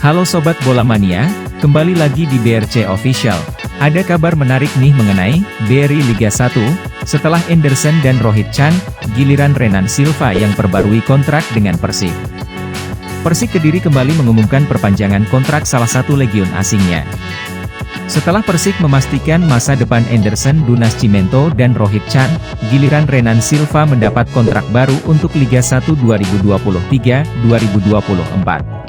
Halo Sobat Bola Mania, kembali lagi di BRC Official. Ada kabar menarik nih mengenai BRI Liga 1, setelah Anderson dan Rohit Chan, giliran Renan Silva yang perbarui kontrak dengan Persik. Persik Kediri kembali mengumumkan perpanjangan kontrak salah satu legion asingnya. Setelah Persik memastikan masa depan Anderson Du Nascimento dan Rohit Chan, giliran Renan Silva mendapat kontrak baru untuk Liga 1 2023-2024.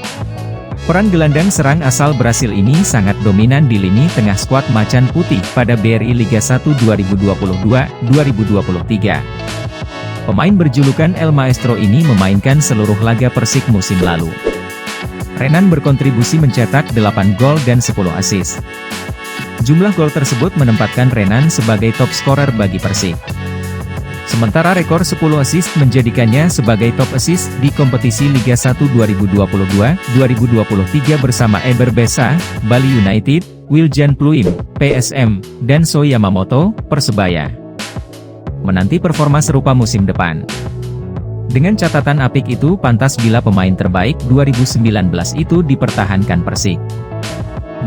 Peran gelandang serang asal Brasil ini sangat dominan di lini tengah skuad Macan Putih pada BRI Liga 1 2022-2023. Pemain berjulukan El Maestro ini memainkan seluruh laga Persik musim lalu. Renan berkontribusi mencetak 8 gol dan 10 assist. Jumlah gol tersebut menempatkan Renan sebagai top scorer bagi Persik. Sementara rekor 10 assist menjadikannya sebagai top assist di kompetisi Liga 1 2022-2023 bersama Eber Besa, Bali United, Wiljan Pluim, PSM, dan So Yamamoto, Persebaya. Menanti performa serupa musim depan. Dengan catatan apik itu pantas bila pemain terbaik 2019 itu dipertahankan Persik.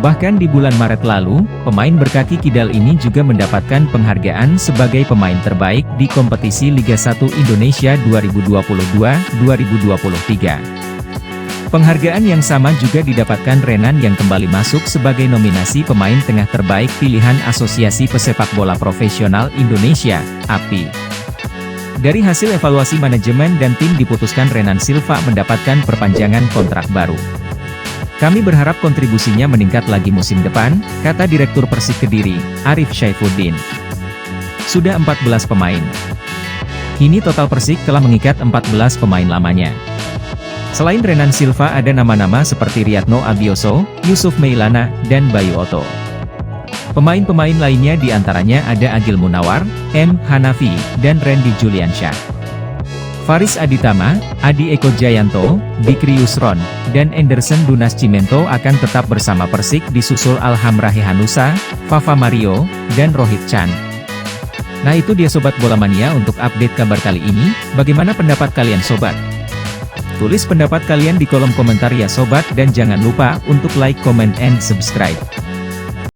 Bahkan di bulan Maret lalu, pemain berkaki kidal ini juga mendapatkan penghargaan sebagai pemain terbaik di kompetisi Liga 1 Indonesia 2022-2023. Penghargaan yang sama juga didapatkan Renan yang kembali masuk sebagai nominasi pemain tengah terbaik pilihan Asosiasi Pesepak Bola Profesional Indonesia, API. Dari hasil evaluasi manajemen dan tim diputuskan Renan Silva mendapatkan perpanjangan kontrak baru. Kami berharap kontribusinya meningkat lagi musim depan, kata Direktur Persik Kediri, Arif Syaifuddin. Sudah 14 pemain. Kini total Persik telah mengikat 14 pemain lamanya. Selain Renan Silva ada nama-nama seperti Riyadno Abioso, Yusuf Meilana, dan Bayu Oto. Pemain-pemain lainnya diantaranya ada Agil Munawar, M. Hanafi, dan Randy Juliansyah. Faris Aditama, Adi Eko Jayanto, Bikri Yusron, dan Anderson Du Nascimento akan tetap bersama Persik disusul Alhamrahi Hanusa, Fafa Mario, dan Rohit Chan. Nah itu dia Sobat Bola Mania untuk update kabar kali ini, bagaimana pendapat kalian Sobat? Tulis pendapat kalian di kolom komentar ya Sobat dan jangan lupa untuk like, comment, and subscribe.